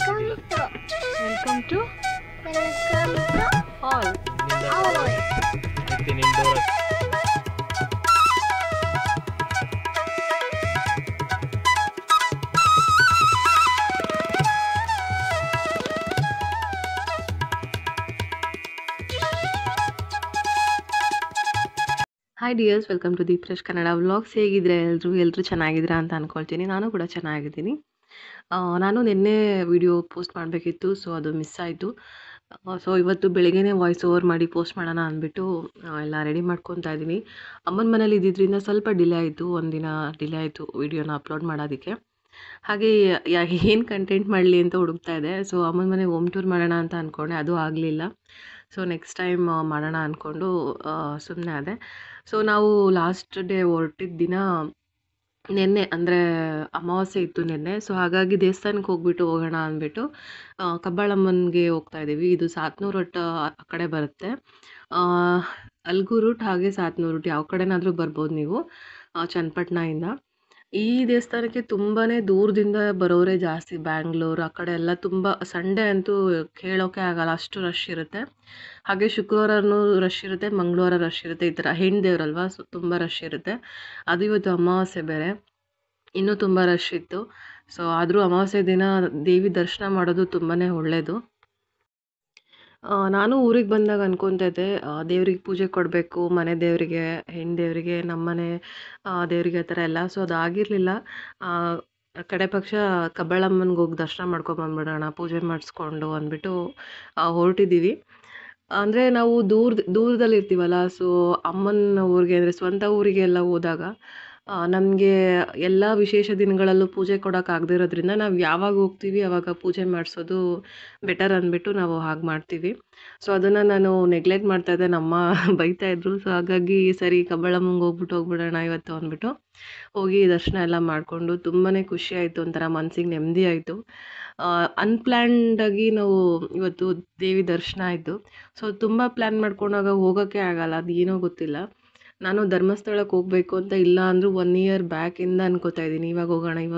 Welcome to all. Hi dears, welcome to Deep fresh Kannada vlogs. ಹೇಗಿದ್ರೆ ಎಲ್ಲರೂ ಚೆನ್ನಾಗಿದ್ದೀರಾ ಅಂತ ಅಂದ್ಕೊಳ್ತೀನಿ. ನಾನು ಕೂಡ ಚೆನ್ನಾಗಿದ್ದೀನಿ. ನಾನು ನಿನ್ನೆ ವಿಡಿಯೋ ಪೋಸ್ಟ್ ಮಾಡಬೇಕಿತ್ತು, ಸೊ ಅದು ಮಿಸ್ ಆಯಿತು. ಸೊ ಇವತ್ತು ಬೆಳಗ್ಗೆನೇ ವಾಯ್ಸ್ ಓವರ್ ಮಾಡಿ ಪೋಸ್ಟ್ ಮಾಡೋಣ ಅಂದ್ಬಿಟ್ಟು ಎಲ್ಲ ರೆಡಿ ಮಾಡ್ಕೊತಾ ಇದ್ದೀನಿ. ಅಮ್ಮನ ಮನೇಲಿ ಇದ್ದಿದ್ದರಿಂದ ಸ್ವಲ್ಪ ಡಿಲೇ ಆಯಿತು, ಒಂದಿನ ಡಿಲೇ ಆಯಿತು ವಿಡಿಯೋನ ಅಪ್ಲೋಡ್ ಮಾಡೋದಕ್ಕೆ. ಹಾಗೆ ಏನು ಕಂಟೆಂಟ್ ಮಾಡಲಿ ಅಂತ ಹುಡುಕ್ತಾ ಇದೆ. ಸೊ ಅಮ್ಮನ ಮನೆ ಹೋಮ್ ಟೂರ್ ಮಾಡೋಣ ಅಂತ ಅಂದ್ಕೊಂಡೆ, ಅದು ಆಗಲಿಲ್ಲ. ಸೊ ನೆಕ್ಸ್ಟ್ ಟೈಮ್ ಮಾಡೋಣ ಅಂದ್ಕೊಂಡು ಸುಮ್ಮನೆ ಆದೆ. ಸೊ ನಾವು ಲಾಸ್ಟ್ ಡೇ ಹೊರಟಿದ್ದ ದಿನ ನಿನ್ನೆ, ಅಂದರೆ ಅಮಾವಾಸ್ಯೆ ಇತ್ತು ನಿನ್ನೆ. ಸೊ ಹಾಗಾಗಿ ದೇವಸ್ಥಾನಕ್ಕೆ ಹೋಗೋಣ ಅಂದ್ಬಿಟ್ಟು ಕಬ್ಬಾಳಮ್ಮನಿಗೆ ಹೋಗ್ತಾ ಇದ್ದೀವಿ. ಇದು ಸಾತ್ನೂರು ರೂಟ್ ಆ ಕಡೆ ಬರುತ್ತೆ. ಅಲ್ಗೂರು ರೂಟ್ ಹಾಗೆ ಸಾತ್ನೂರು ರೂಟ್ ಯಾವ ಕಡೆನಾದರೂ ಬರ್ಬೋದು ನೀವು ಚನ್ನಪಟ್ಟಣದಿಂದ. ಈ ದೇವಸ್ಥಾನಕ್ಕೆ ತುಂಬಾ ದೂರದಿಂದ ಬರೋರೇ ಜಾಸ್ತಿ. ಬ್ಯಾಂಗ್ಳೂರು ಆ ಕಡೆ ಎಲ್ಲ ತುಂಬ. ಸಂಡೇ ಅಂತೂ ಕೇಳೋಕೆ ಆಗಲ್ಲ, ಅಷ್ಟು ರಶ್ ಇರುತ್ತೆ. ಹಾಗೆ ಶುಕ್ರವಾರನೂ ರಶ್ ಇರುತ್ತೆ, ಮಂಗಳವಾರ ರಶ್ ಇರುತ್ತೆ. ಈ ಥರ ಹೆಣ್ಣು ದೇವ್ರಲ್ವಾ, ಸೊ ತುಂಬ ರಶ್ ಇರುತ್ತೆ. ಅದು ಇವತ್ತು ಅಮಾವಾಸ್ಯೆ ಬೇರೆ, ಇನ್ನೂ ತುಂಬ ರಶ್ ಇತ್ತು. ಸೊ ಆದರೂ ಅಮಾವಾಸ್ಯೆ ದಿನ ದೇವಿ ದರ್ಶನ ಮಾಡೋದು ತುಂಬಾ ಒಳ್ಳೆಯದು. ನಾನು ಊರಿಗೆ ಬಂದಾಗ ಅನ್ಕೊತಾ ಇದ್ದೆ, ದೇವ್ರಿಗೆ ಪೂಜೆ ಕೊಡಬೇಕು, ಮನೆ ದೇವರಿಗೆ, ಹೆಣ್ಣು ದೇವರಿಗೆ, ನಮ್ಮನೆ ದೇವರಿಗೆ, ಆ ಥರ ಎಲ್ಲ. ಸೊ ಅದಾಗಿರಲಿಲ್ಲ. ಕಡೆ ಪಕ್ಷ ಕಬ್ಬಾಳಮ್ಮನಿಗೆ ಹೋಗಿ ದರ್ಶನ ಮಾಡ್ಕೊಂಬಂದ್ಬಿಡೋಣ, ಪೂಜೆ ಮಾಡಿಸ್ಕೊಂಡು ಅಂದ್ಬಿಟ್ಟು ಹೊರಟಿದ್ದೀವಿ. ಅಂದರೆ ನಾವು ದೂರದಲ್ಲಿರ್ತೀವಲ್ಲ, ಸೊ ಅಮ್ಮನ ಊರಿಗೆ, ಅಂದರೆ ಸ್ವಂತ ಊರಿಗೆ ಎಲ್ಲ ಹೋದಾಗ ನಮಗೆ ಎಲ್ಲ ವಿಶೇಷ ದಿನಗಳಲ್ಲೂ ಪೂಜೆ ಕೊಡೋಕ್ಕಾಗದೇ ಇರೋದ್ರಿಂದ ನಾವು ಯಾವಾಗ ಹೋಗ್ತೀವಿ ಆವಾಗ ಪೂಜೆ ಮಾಡಿಸೋದು ಬೆಟರ್ ಅಂದ್ಬಿಟ್ಟು ನಾವು ಹಾಗೆ ಮಾಡ್ತೀವಿ. ಸೊ ಅದನ್ನು ನಾನು ನೆಗ್ಲೆಕ್ಟ್ ಮಾಡ್ತಾಯಿದ್ದೆ, ನಮ್ಮ ಬೈತಾಯಿದ್ರು. ಸೊ ಹಾಗಾಗಿ ಸರಿ ಕಬ್ಬಾಳಮ್ಮಂಗೆ ಹೋಗ್ಬಿಡೋಣ ಇವತ್ತು ಅಂದ್ಬಿಟ್ಟು ಹೋಗಿ ದರ್ಶನ ಎಲ್ಲ ಮಾಡಿಕೊಂಡು ತುಂಬಾ ಖುಷಿ ಆಯಿತು, ಒಂಥರ ಮನಸ್ಸಿಗೆ ನೆಮ್ಮದಿ ಆಯಿತು. ಅನ್ಪ್ಲ್ಯಾನ್ಡಾಗಿ ನಾವು ಇವತ್ತು ದೇವಿ ದರ್ಶನ ಆಯಿತು. ಸೊ ತುಂಬ ಪ್ಲ್ಯಾನ್ ಮಾಡ್ಕೊಂಡಾಗ ಹೋಗೋಕ್ಕೆ ಆಗಲ್ಲ, ಅದು ಏನೋ ಗೊತ್ತಿಲ್ಲ. ನಾನು ಧರ್ಮಸ್ಥಳಕ್ಕೆ ಹೋಗಬೇಕು ಅಂತ ಇಲ್ಲ ಅಂದರೂ 1 ಇಯರ್ ಬ್ಯಾಕಿಂದ ಅನ್ಕೋತಾ ಇದ್ದೀನಿ, ಇವಾಗ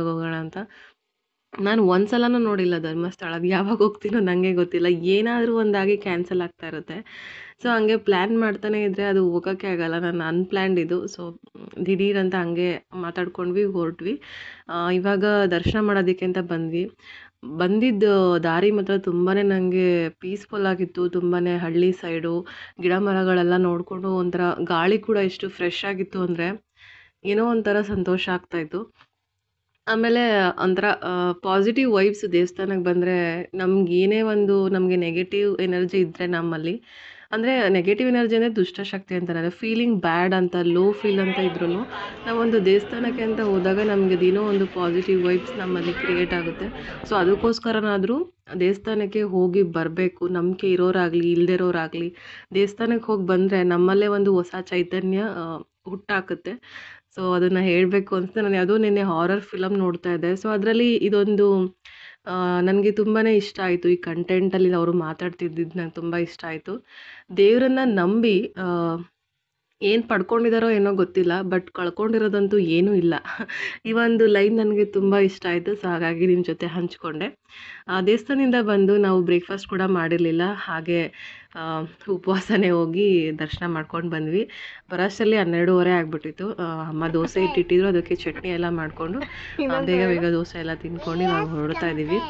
ಹೋಗೋಣ ಅಂತ. ನಾನು ಒಂದು ಸಲನೂ ನೋಡಿಲ್ಲ ಧರ್ಮಸ್ಥಳ. ಅದು ಯಾವಾಗ ಹೋಗ್ತೀನೋ ನನಗೆ ಗೊತ್ತಿಲ್ಲ, ಏನಾದರೂ ಒಂದಾಗಿ ಕ್ಯಾನ್ಸಲ್ ಆಗ್ತಾ ಇರುತ್ತೆ. ಸೊ ಹಂಗೆ ಪ್ಲ್ಯಾನ್ ಮಾಡ್ತಾನೆ ಇದ್ದರೆ ಅದು ಹೋಗೋಕ್ಕೆ ಆಗಲ್ಲ. ನಾನು ಅನ್ಪ್ಲ್ಯಾನ್ಡ್ ಇದು. ಸೊ ದಿಢೀರಂತ ಹಂಗೆ ಮಾತಾಡ್ಕೊಂಡ್ವಿ, ಹೊರಟ್ವಿ. ಇವಾಗ ದರ್ಶನ ಮಾಡೋದಕ್ಕೆ ಅಂತ ಬಂದಿದ್ದು ದಾರಿ ಮಾತ್ರ ತುಂಬಾ ನನಗೆ ಪೀಸ್ಫುಲ್ ಆಗಿತ್ತು. ತುಂಬಾ ಹಳ್ಳಿ ಸೈಡು, ಗಿಡ ಮರಗಳೆಲ್ಲ ನೋಡಿಕೊಂಡು ಒಂಥರ ಗಾಳಿ ಕೂಡ ಎಷ್ಟು ಫ್ರೆಶ್ ಆಗಿತ್ತು ಅಂದರೆ ಏನೋ ಒಂಥರ ಸಂತೋಷ ಆಗ್ತಾಯಿತ್ತು. ಆಮೇಲೆ ಒಂಥರ ಪಾಸಿಟಿವ್ ವೈಬ್ಸ್. ದೇವಸ್ಥಾನಕ್ಕೆ ಬಂದರೆ ನಮಗೆ ನೆಗೆಟಿವ್ ಎನರ್ಜಿ ಇದ್ದರೆ ನಮ್ಮಲ್ಲಿ, ಅಂದರೆ ನೆಗೆಟಿವ್ ಎನರ್ಜಿ ಅಂದರೆ ದುಷ್ಟಶಕ್ತಿ ಅಂತಾರೆ, ಫೀಲಿಂಗ್ ಬ್ಯಾಡ್ ಅಂತ, ಲೋ ಫೀಲ್ ಅಂತ ಇದ್ರೂ ನಾವೊಂದು ದೇವಸ್ಥಾನಕ್ಕೆ ಅಂತ ಹೋದಾಗ ನಮಗೆ ಅದೇನೋ ಒಂದು ಪಾಸಿಟಿವ್ ವೈಬ್ಸ್ ನಮ್ಮಲ್ಲಿ ಕ್ರಿಯೇಟ್ ಆಗುತ್ತೆ. ಸೊ ಅದಕ್ಕೋಸ್ಕರನಾದರೂ ದೇವಸ್ಥಾನಕ್ಕೆ ಹೋಗಿ ಬರಬೇಕು. ನಂಬಿಕೆ ಇರೋರಾಗಲಿ ಇಲ್ಲದೇ ಇರೋರಾಗಲಿ ದೇವಸ್ಥಾನಕ್ಕೆ ಹೋಗಿ ಬಂದರೆ ನಮ್ಮಲ್ಲೇ ಒಂದು ಹೊಸ ಚೈತನ್ಯ ಹುಟ್ಟಾಕುತ್ತೆ. ಸೊ ಅದನ್ನು ಹೇಳಬೇಕು ಅನಿಸ್ತು. ನಾನು ಯಾವುದೋ ನಿನ್ನೆ ಹಾರರ್ ಫಿಲಮ್ ನೋಡ್ತಾ ಇದ್ದೆ. ಸೊ ಅದರಲ್ಲಿ ಇದೊಂದು ನನಗೆ ತುಂಬಾ ಇಷ್ಟ ಆಯಿತು. ಈ ಕಂಟೆಂಟಲ್ಲಿ ಅವರು ಮಾತಾಡ್ತಿದ್ದಿದ್ದು ನಂಗೆ ತುಂಬ ಇಷ್ಟ ಆಯಿತು. ದೇವರನ್ನ ನಂಬಿ ಏನು ಪಡ್ಕೊಂಡಿದ್ದಾರೋ ಏನೋ ಗೊತ್ತಿಲ್ಲ, ಬಟ್ ಕಳ್ಕೊಂಡಿರೋದಂತೂ ಏನೂ ಇಲ್ಲ. ಈ ಒಂದು ಲೈನ್ ನನಗೆ ತುಂಬ ಇಷ್ಟ ಆಯಿತು. ಸೊ ಹಾಗಾಗಿ ನಿಮ್ಮ ಜೊತೆ ಹಂಚ್ಕೊಂಡೆ. ದೇವಸ್ಥಾನದಿಂದ ಬಂದು ನಾವು ಬ್ರೇಕ್ಫಾಸ್ಟ್ ಕೂಡ ಮಾಡಿರಲಿಲ್ಲ, ಹಾಗೆ ಉಪವಾಸನೇ ಹೋಗಿ ದರ್ಶನ ಮಾಡ್ಕೊಂಡು ಬಂದ್ವಿ. ಬರೋಷ್ಟರಲ್ಲಿ 12:30 ಆಗಿಬಿಟ್ಟಿತ್ತು. ಅಮ್ಮ ದೋಸೆ ಇಟ್ಟಿದ್ರು, ಅದಕ್ಕೆ ಚಟ್ನಿ ಎಲ್ಲ ಮಾಡಿಕೊಂಡು ಬೇಗ ದೋಸೆ ಎಲ್ಲ ತಿನ್ಕೊಂಡು ನಾವು ಹೊರಡ್ತಾ ಇದ್ದೀವಿ.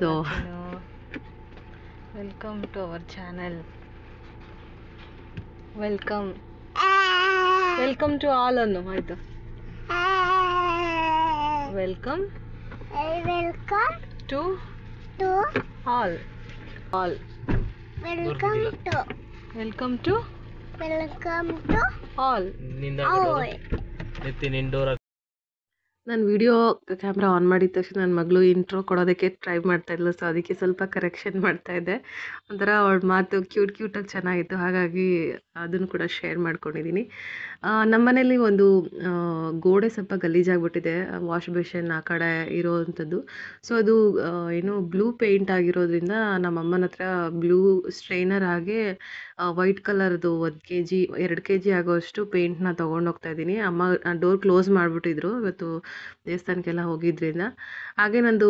So welcome to our channel. Welcome to all ಅನ್ನು. ಆಯಿತು, welcome to all. Welcome to all. ನಾನು ವಿಡಿಯೋ ಕ್ಯಾಮ್ರಾ ಆನ್ ಮಾಡಿದ ತಕ್ಷಣ ನನ್ನ ಮಗಳು ಇಂಟ್ರೋ ಕೊಡೋದಕ್ಕೆ ಟ್ರೈ ಮಾಡ್ತಾಯಿದ್ಲು. ಸೊ ಅದಕ್ಕೆ ಸ್ವಲ್ಪ ಕರೆಕ್ಷನ್ ಮಾಡ್ತಾಯಿದ್ದೆ. ಒಂಥರ ಅವಳ ಮಾತು ಕ್ಯೂಟಾಗಿ ಚೆನ್ನಾಗಿತ್ತು, ಹಾಗಾಗಿ ಅದನ್ನು ಕೂಡ ಶೇರ್ ಮಾಡ್ಕೊಂಡಿದ್ದೀನಿ. ನಮ್ಮ ಮನೇಲಿ ಒಂದು ಗೋಡೆ ಸ್ವಲ್ಪ ಗಲೀಜಾಗ್ಬಿಟ್ಟಿದೆ, ವಾಶ್ ಬೇಷನ್ ಆ ಕಡೆ ಇರೋವಂಥದ್ದು. ಸೊ ಅದು ಏನು ಬ್ಲೂ ಪೇಂಟ್ ಆಗಿರೋದ್ರಿಂದ ನಮ್ಮಮ್ಮನ ಹತ್ರ ಬ್ಲೂ ಸ್ಟ್ರೈನರ್ ಹಾಗೆ ವೈಟ್ ಕಲರ್ದು 1 kg 2 kg ಆಗೋಷ್ಟು ಪೇಂಟ್ನ ತೊಗೊಂಡೋಗ್ತಾ ಇದ್ದೀನಿ. ಅಮ್ಮ ಡೋರ್ ಕ್ಲೋಸ್ ಮಾಡಿಬಿಟ್ಟಿದ್ರು ಇವತ್ತು. ದೇವಸ್ಥಾನಕ್ಕೆಲ್ಲ ಹೋಗಿದ್ರಿಂದ. ಹಾಗೆ ನಂದು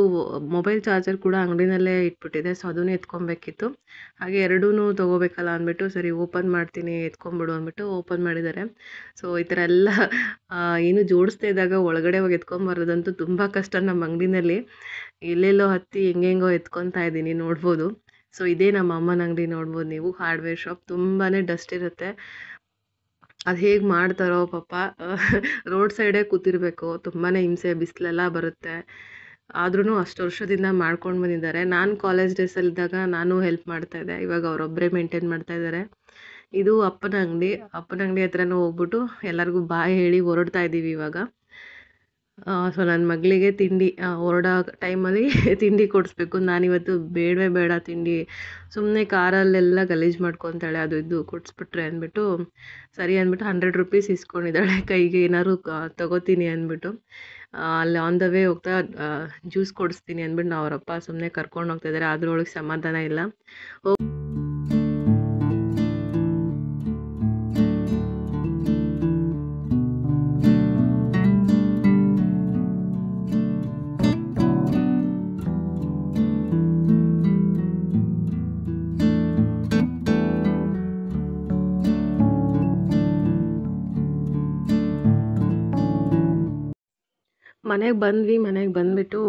ಮೊಬೈಲ್ ಚಾರ್ಜರ್ ಕೂಡ ಅಂಗಡಿನಲ್ಲೇ ಇಟ್ಬಿಟ್ಟಿದೆ, ಸೊ ಅದನ್ನು ಎತ್ಕೊಬೇಕಿತ್ತು. ಹಾಗೆ ಎರಡೂ ತೊಗೋಬೇಕಲ್ಲ ಅಂದ್ಬಿಟ್ಟು ಸರಿ ಓಪನ್ ಮಾಡ್ತೀನಿ ಎತ್ಕೊಂಬಿಡು ಅಂದ್ಬಿಟ್ಟು ಓಪನ್ ಮಾಡಿದ್ದಾರೆ. ಸೊ ಈ ಥರ ಎಲ್ಲ ಏನು ಜೋಡಿಸ್ತಾ ಇದ್ದಾಗ ಒಳಗಡೆ ಹೋಗಿ ಎತ್ಕೊಂಬರೋದಂತೂ ತುಂಬ ಕಷ್ಟ. ನಮ್ಮ ಅಂಗಡಿನಲ್ಲಿ ಎಲ್ಲೆಲ್ಲೋ ಹತ್ತಿ ಹೆಂಗೆಂಗೋ ಎತ್ಕೊತಾ ಇದ್ದೀನಿ, ನೋಡ್ಬೋದು. ಸೊ ಇದೇ ನಮ್ಮ ಅಮ್ಮನ ಅಂಗಡಿ, ನೋಡ್ಬೋದು ನೀವು, ಹಾರ್ಡ್ವೇರ್ ಶಾಪ್. ತುಂಬಾ ಡಸ್ಟ್ ಇರುತ್ತೆ. ಅದು ಹೇಗೆ ಮಾಡ್ತಾರೋ ಪಾಪ, ರೋಡ್ ಸೈಡೇ ಕೂತಿರ್ಬೇಕು, ತುಂಬಾ ಹಿಂಸೆ, ಬಿಸಿಲೆಲ್ಲ ಬರುತ್ತೆ. ಆದ್ರೂ ಅಷ್ಟು ವರ್ಷದಿಂದ ಮಾಡ್ಕೊಂಡು ಬಂದಿದ್ದಾರೆ. ನಾನು ಕಾಲೇಜ್ ಡೇಸಲ್ಲಿದ್ದಾಗ ನಾನು ಹೆಲ್ಪ್ ಮಾಡ್ತಾಯಿದ್ದೆ, ಇವಾಗ ಅವರೊಬ್ಬರೇ ಮೇಂಟೈನ್ ಮಾಡ್ತಾಯಿದ್ದಾರೆ. ಇದು ಅಪ್ಪನ ಅಂಗಡಿ ಹತ್ರನೂ ಹೋಗ್ಬಿಟ್ಟು ಎಲ್ಲರಿಗೂ ಬಾಯ್ ಹೇಳಿ ಹೊರಡ್ತಾ ಇದ್ದೀವಿ ಇವಾಗ. ಸೊ ನನ್ನ ಮಗಳಿಗೆ ತಿಂಡಿ ಹೊರಡೋ ಟೈಮಲ್ಲಿ ತಿಂಡಿ ಕೊಡಿಸ್ಬೇಕು. ನಾನಿವತ್ತು ಬೇಡವೇ ಬೇಡ ತಿಂಡಿ, ಸುಮ್ಮನೆ ಕಾರಲ್ಲೆಲ್ಲ ಗಲೀಜು ಮಾಡ್ಕೊತಾಳೆ, ಅದು ಇದು ಕೊಡಿಸ್ಬಿಟ್ರೆ ಅಂದ್ಬಿಟ್ಟು ಸರಿ ಅಂದ್ಬಿಟ್ಟು 100 ರೂಪೀಸ್ ಇಸ್ಕೊಂಡಿದ್ದಾಳೆ ಕೈಗೆ, ಏನಾದ್ರು ತೊಗೋತೀನಿ ಅಂದ್ಬಿಟ್ಟು. ಅಲ್ಲಿ ಆನ್ ದ ವೇ ಹೋಗ್ತಾ ಜ್ಯೂಸ್ ಕೊಡಿಸ್ತೀನಿ ಅಂದ್ಬಿಟ್ಟು ಅವರಪ್ಪ ಸುಮ್ಮನೆ ಕರ್ಕೊಂಡು ಹೋಗ್ತಾಯಿದ್ದಾರೆ. ಅದ್ರೊಳಗೆ ಸಮಾಧಾನ ಇಲ್ಲ. ಮನೆಗೆ ಬಂದುಬಿಟ್ಟು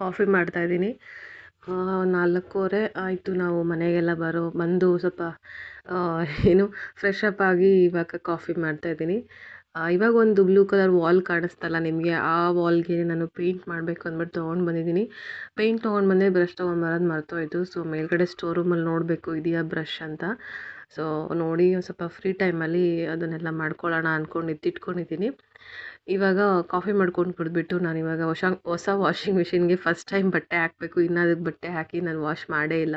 ಕಾಫಿ ಮಾಡ್ತಾಯಿದ್ದೀನಿ. 4:15 ಆಯಿತು ನಾವು ಮನೆಗೆಲ್ಲ ಬಂದು ಸ್ವಲ್ಪ ಏನು ಫ್ರೆಶ್ ಅಪ್ ಆಗಿ ಇವಾಗ ಕಾಫಿ ಮಾಡ್ತಾಯಿದ್ದೀನಿ. ಇವಾಗ ಒಂದು ಬ್ಲೂ ಕಲರ್ ವಾಲ್ ಕಾಣಿಸ್ತಲ್ಲ ನಿಮಗೆ, ಆ ವಾಲ್ಗೆ ನಾನು ಪೇಂಟ್ ಮಾಡಬೇಕು ಅಂದ್ಬಿಟ್ಟು ತೊಗೊಂಡು ಬಂದಿದ್ದೀನಿ. ಪೇಂಟ್ ತೊಗೊಂಡು ಬಂದೆ, ಬ್ರಷ್ ತೊಗೊಂಡ್ಬರೋದು ಮರ್ತೋಯ್ತು. ಸೊ ಮೇಲ್ಗಡೆ ಸ್ಟೋರ್ ರೂಮಲ್ಲಿ ನೋಡಬೇಕು ಇದೆಯಾ ಬ್ರಷ್ ಅಂತ. ಸೊ ನೋಡಿ ಒಂದು ಸ್ವಲ್ಪ ಫ್ರೀ ಟೈಮಲ್ಲಿ ಅದನ್ನೆಲ್ಲ ಮಾಡ್ಕೊಳ್ಳೋಣ ಅಂದ್ಕೊಂಡು ಎತ್ತಿಟ್ಕೊಂಡಿದ್ದೀನಿ. ಇವಾಗ ಕಾಫಿ ಮಾಡ್ಕೊಂಡು ಕುಡಿದ್ಬಿಟ್ಟು ನಾನಿವಾಗ ಹೊಸ ವಾಷಿಂಗ್ ಮಿಷಿನ್ಗೆ ಫಸ್ಟ್ ಟೈಮ್ ಬಟ್ಟೆ ಹಾಕಬೇಕು. ಇನ್ನೂ ಅದಕ್ಕೆ ಬಟ್ಟೆ ಹಾಕಿ ನಾನು ವಾಶ್ ಮಾಡೇ ಇಲ್ಲ.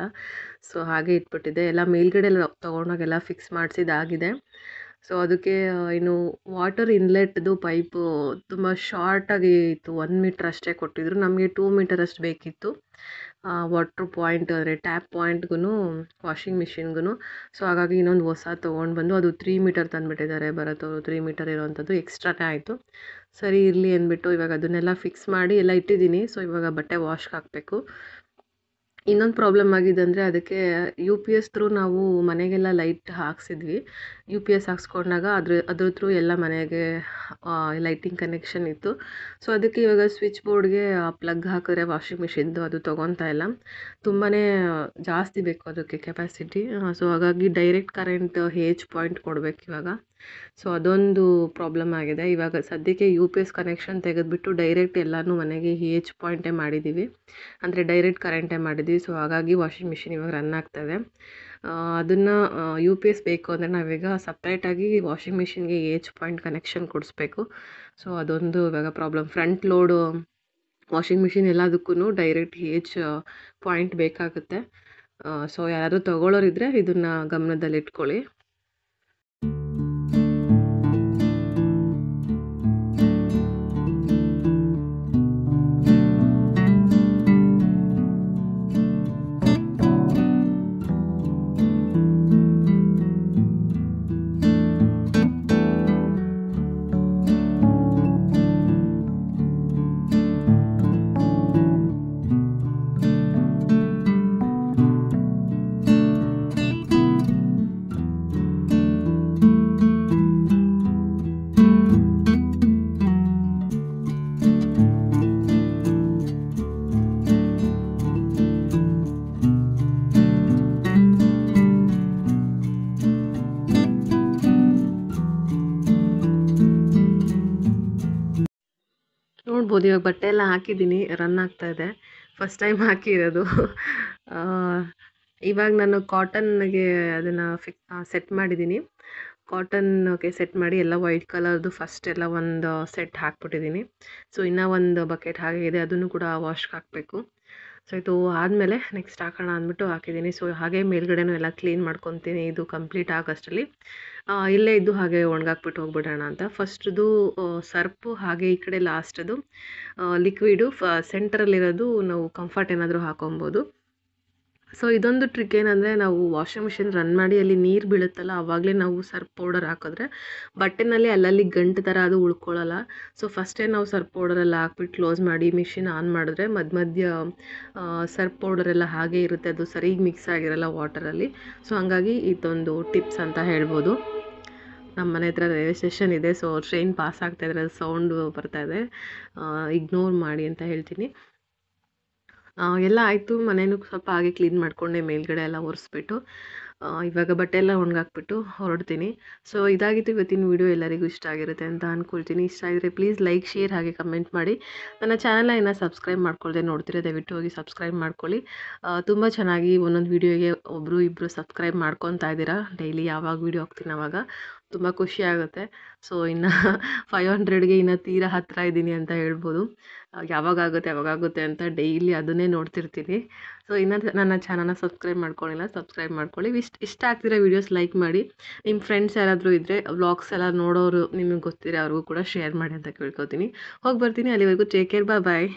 ಸೊ ಹಾಗೆ ಇಟ್ಬಿಟ್ಟಿದ್ದೆ. ಎಲ್ಲ ಮೇಲ್ಗಡೆ ತೊಗೊಂಡೋಗೆಲ್ಲ ಫಿಕ್ಸ್ ಮಾಡಿಸಿದಾಗಿದೆ. ಸೊ ಅದಕ್ಕೆ ಏನು ವಾಟರ್ ಇನ್ಲೆಟ್ದು ಪೈಪು ತುಂಬ ಶಾರ್ಟಾಗಿ ಇತ್ತು, 1 ಮೀಟ್ರ್ ಅಷ್ಟೇ ಕೊಟ್ಟಿದ್ರು. ನಮಗೆ 2 ಮೀಟರ್ ಅಷ್ಟು ಬೇಕಿತ್ತು. ವಾಟ್ರ್ ಪಾಯಿಂಟ್ ಅಂದರೆ ಟ್ಯಾಪ್ ಪಾಯಿಂಟ್ಗೂ ವಾಷಿಂಗ್ ಮಿಷಿನ್ಗೂ. ಸೊ ಹಾಗಾಗಿ ಇನ್ನೊಂದು ಹೊಸ ತೊಗೊಂಡು ಬಂದು ಅದು 3 ಮೀಟರ್ ತಂದುಬಿಟ್ಟಿದ್ದಾರೆ ಬರೋತ್ತವರು. 3 ಮೀಟರ್ ಇರೋವಂಥದ್ದು ಎಕ್ಸ್ಟ್ರಾನೇ ಆಯಿತು. ಸರಿ ಇರಲಿ ಅಂದ್ಬಿಟ್ಟು ಇವಾಗ ಅದನ್ನೆಲ್ಲ ಫಿಕ್ಸ್ ಮಾಡಿ ಎಲ್ಲ ಇಟ್ಟಿದ್ದೀನಿ. ಸೊ ಇವಾಗ ಬಟ್ಟೆ ವಾಶ್ಗೆ ಹಾಕಬೇಕು. ಇನ್ನೊಂದು ಪ್ರಾಬ್ಲಮ್ ಆಗಿದ್ದಂದರೆ ಅದಕ್ಕೆ UPS ಥ್ರೂ ನಾವು ಮನೆಗೆಲ್ಲ ಲೈಟ್ ಹಾಕ್ಸಿದ್ವಿ. UPS ಹಾಕ್ಸ್ಕೊಂಡಾಗ ಅದ್ರ ಥ್ರೂ ಎಲ್ಲ ಮನೆಗೆ ಲೈಟಿಂಗ್ ಕನೆಕ್ಷನ್ ಇತ್ತು. ಸೊ ಅದಕ್ಕೆ ಇವಾಗ ಸ್ವಿಚ್ ಬೋರ್ಡ್ಗೆ ಪ್ಲಗ್ ಹಾಕಿದ್ರೆ ವಾಷಿಂಗ್ ಮಿಷಿನ್ದು ಅದು ತೊಗೊತಾ ಇಲ್ಲ, ತುಂಬಾ ಜಾಸ್ತಿ ಬೇಕು ಅದಕ್ಕೆ ಕೆಪಾಸಿಟಿ. ಸೊ ಹಾಗಾಗಿ ಡೈರೆಕ್ಟ್ ಕರೆಂಟ್ H ಪಾಯಿಂಟ್ ಕೊಡಬೇಕು ಇವಾಗ. ಸೊ ಅದೊಂದು ಪ್ರಾಬ್ಲಮ್ ಆಗಿದೆ. ಇವಾಗ ಸದ್ಯಕ್ಕೆ UPS ಕನೆಕ್ಷನ್ ತೆಗೆದುಬಿಟ್ಟು ಡೈರೆಕ್ಟ್ ಎಲ್ಲನೂ ಮನೆಗೆ H ಪಾಯಿಂಟೇ ಮಾಡಿದ್ದೀವಿ, ಅಂದರೆ ಡೈರೆಕ್ಟ್ ಕರೆಂಟೇ ಮಾಡಿದ್ದೀವಿ. ಸೊ ಹಾಗಾಗಿ ವಾಷಿಂಗ್ ಮಿಷಿನ್ ಇವಾಗ ರನ್ ಆಗ್ತಾಯಿದೆ. ಅದನ್ನು UPS ಬೇಕು ಅಂದರೆ ನಾವೀಗ ಸಪ್ರೇಟಾಗಿ ವಾಷಿಂಗ್ ಮಿಷಿನ್ಗೆ H ಪಾಯಿಂಟ್ ಕನೆಕ್ಷನ್ ಕೊಡಿಸ್ಬೇಕು. ಸೊ ಅದೊಂದು ಇವಾಗ problem. Front load washing machine ಎಲ್ಲದಕ್ಕೂ ಡೈರೆಕ್ಟ್ H ಪಾಯಿಂಟ್ ಬೇಕಾಗುತ್ತೆ. ಸೊ ಯಾರಾದರೂ ತೊಗೊಳ್ಳೋರಿದ್ದರೆ ಇದನ್ನು ಗಮನದಲ್ಲಿಟ್ಕೊಳ್ಳಿ. ನೋಡ್ಬೋದು ಇವಾಗ ಬಟ್ಟೆ ಎಲ್ಲ ಹಾಕಿದ್ದೀನಿ, ರನ್ ಆಗ್ತಾಯಿದೆ. ಫಸ್ಟ್ ಟೈಮ್ ಹಾಕಿರೋದು. ಇವಾಗ ನಾನು ಕಾಟನ್ಗೆ ಅದನ್ನು ಸೆಟ್ ಮಾಡಿದ್ದೀನಿ. ಕಾಟನ್ಗೆ ಸೆಟ್ ಮಾಡಿ ಎಲ್ಲ ವೈಟ್ ಕಲರ್ದು ಫಸ್ಟ್ ಎಲ್ಲ ಒಂದು ಸೆಟ್ ಹಾಕ್ಬಿಟ್ಟಿದ್ದೀನಿ. ಸೊ ಇನ್ನೂ ಒಂದು ಬಕೆಟ್ ಹಾಗೆ ಇದೆ, ಅದನ್ನು ಕೂಡ ವಾಶ್ಗೆ ಹಾಕಬೇಕು. ಸೊ ಇದು ಆದಮೇಲೆ ನೆಕ್ಸ್ಟ್ ಹಾಕೋಣ ಅಂದ್ಬಿಟ್ಟು ಹಾಕಿದ್ದೀನಿ. ಸೊ ಹಾಗೆ ಮೇಲ್ಗಡೆನೂ ಎಲ್ಲ ಕ್ಲೀನ್ ಮಾಡ್ಕೊತೀನಿ, ಇದು ಕಂಪ್ಲೀಟ್ ಆಗೋಷ್ಟರಲ್ಲಿ. ಇಲ್ಲೇ ಇದ್ದು ಹಾಗೆ ಒಣಗಾಕ್ಬಿಟ್ಟು ಹೋಗ್ಬಿಡೋಣ ಅಂತ. ಫಸ್ಟ್ದು ಸರ್ಪು, ಹಾಗೆ ಈ ಕಡೆ ಲಾಸ್ಟದು ಲಿಕ್ವಿಡು, ಸೆಂಟ್ರಲ್ಲಿರೋದು ನಾವು ಕಂಫರ್ಟ್ ಏನಾದರೂ ಹಾಕೊಬೋದು. ಸೊ ಇದೊಂದು ಟ್ರಿಕ್ ಏನಂದರೆ, ನಾವು ವಾಷಿಂಗ್ ಮಿಷಿನ್ ರನ್ ಮಾಡಿ ಅಲ್ಲಿ ನೀರು ಬೀಳುತ್ತಲ್ಲ, ಆವಾಗಲೇ ನಾವು ಸರ್ಫ್ ಪೌಡರ್ ಹಾಕಿದ್ರೆ ಬಟ್ಟೆನಲ್ಲಿ ಅಲ್ಲಲ್ಲಿ ಗಂಟು ಥರ ಅದು ಉಳ್ಕೊಳ್ಳಲ್ಲ. ಸೊ ಫಸ್ಟೇ ನಾವು ಸರ್ಫ್ ಪೌಡರೆಲ್ಲ ಹಾಕ್ಬಿಟ್ಟು ಕ್ಲೋಸ್ ಮಾಡಿ ಮಿಷಿನ್ ಆನ್ ಮಾಡಿದ್ರೆ ಮಧ್ಯ ಸರ್ಫ್ ಪೌಡರೆಲ್ಲ ಹಾಗೇ ಇರುತ್ತೆ, ಅದು ಸರಿಗೆ ಮಿಕ್ಸ್ ಆಗಿರಲ್ಲ ವಾಟರಲ್ಲಿ. ಸೊ ಹಾಗಾಗಿ ಇದೊಂದು ಟಿಪ್ಸ್ ಅಂತ ಹೇಳ್ಬೋದು. ನಮ್ಮ ಮನೆ ಹತ್ರ ರೈಲ್ವೆ ಸ್ಟೇಷನ್ ಇದೆ, ಸೊ ಟ್ರೈನ್ ಪಾಸ್ ಆಗ್ತಾಯಿದ್ರೆ ಅದು ಸೌಂಡು ಬರ್ತಾಯಿದೆ, ಇಗ್ನೋರ್ ಮಾಡಿ ಅಂತ ಹೇಳ್ತೀನಿ. ಎಲ್ಲ ಆಯಿತು, ಮನೇನೂ ಸ್ವಲ್ಪ ಹಾಗೆ ಕ್ಲೀನ್ ಮಾಡಿಕೊಂಡೆ, ಮೇಲ್ಗಡೆ ಎಲ್ಲ ಒರೆಸ್ಬಿಟ್ಟು ಇವಾಗ ಬಟ್ಟೆ ಎಲ್ಲ ಒಣಗಾಕ್ಬಿಟ್ಟು ಹೊರಡ್ತೀನಿ. ಸೊ ಇದಾಗಿತ್ತು ಇವತ್ತಿನ ವೀಡಿಯೋ. ಎಲ್ಲರಿಗೂ ಇಷ್ಟ ಆಗಿರುತ್ತೆ ಅಂತ ಅಂದ್ಕೊಳ್ತೀನಿ. ಇಷ್ಟ ಆಗಿದ್ರೆ ಪ್ಲೀಸ್ ಲೈಕ್, ಶೇರ್ ಹಾಗೆ ಕಮೆಂಟ್ ಮಾಡಿ. ನನ್ನ ಚಾನಲ್ನ ಇನ್ನೂ ಸಬ್ಸ್ಕ್ರೈಬ್ ಮಾಡ್ಕೊಳ್ಳದೆ ನೋಡ್ತೀರಾ, ದಯವಿಟ್ಟು ಹೋಗಿ ಸಬ್ಸ್ಕ್ರೈಬ್ ಮಾಡ್ಕೊಳ್ಳಿ. ತುಂಬ ಚೆನ್ನಾಗಿ ಒಂದೊಂದು ವೀಡಿಯೋಗೆ ಒಬ್ಬರು ಇಬ್ಬರು ಸಬ್ಸ್ಕ್ರೈಬ್ ಮಾಡ್ಕೊತಾ ಇದ್ದೀರಾ. ಡೈಲಿ ಯಾವಾಗ ವೀಡಿಯೋ ಹಾಕ್ತೀನಿ ಆವಾಗ ತುಂಬ ಖುಷಿ ಆಗುತ್ತೆ. ಸೊ ಇನ್ನು 500ಗೆ ಇನ್ನೂ ತೀರಾ ಹತ್ತಿರ ಇದ್ದೀನಿ ಅಂತ ಹೇಳ್ಬೋದು. ಯಾವಾಗುತ್ತೆ ಅಂತ ಡೈಲಿ ಅದನ್ನೇ ನೋಡ್ತಿರ್ತೀನಿ. ಸೊ ಇನ್ನೂ ನನ್ನ ಚಾನಲ್ನ ಸಬ್ಸ್ಕ್ರೈಬ್ ಮಾಡ್ಕೊಳ್ಳಿಲ್ಲ, ಸಬ್ಸ್ಕ್ರೈಬ್ ಮಾಡ್ಕೊಳ್ಳಿ. ಇಷ್ಟ ಆಗ್ತಿರೋ ವೀಡಿಯೋಸ್ ಲೈಕ್ ಮಾಡಿ. ನಿಮ್ಮ ಫ್ರೆಂಡ್ಸ್ ಯಾರಾದರೂ ಇದ್ದರೆ, ವ್ಲಾಗ್ಸ್ ಎಲ್ಲ ನೋಡೋರು ನಿಮಗೆ ಗೊತ್ತಿರೋ ಅವ್ರಿಗೂ ಕೂಡ ಶೇರ್ ಮಾಡಿ ಅಂತ ಕೇಳ್ಕೊತೀನಿ. ಹೋಗಿ ಬರ್ತೀನಿ. ಅಲ್ಲಿವರೆಗೂ ಟೇಕ್ ಕೇರ್, ಬಾಯ್.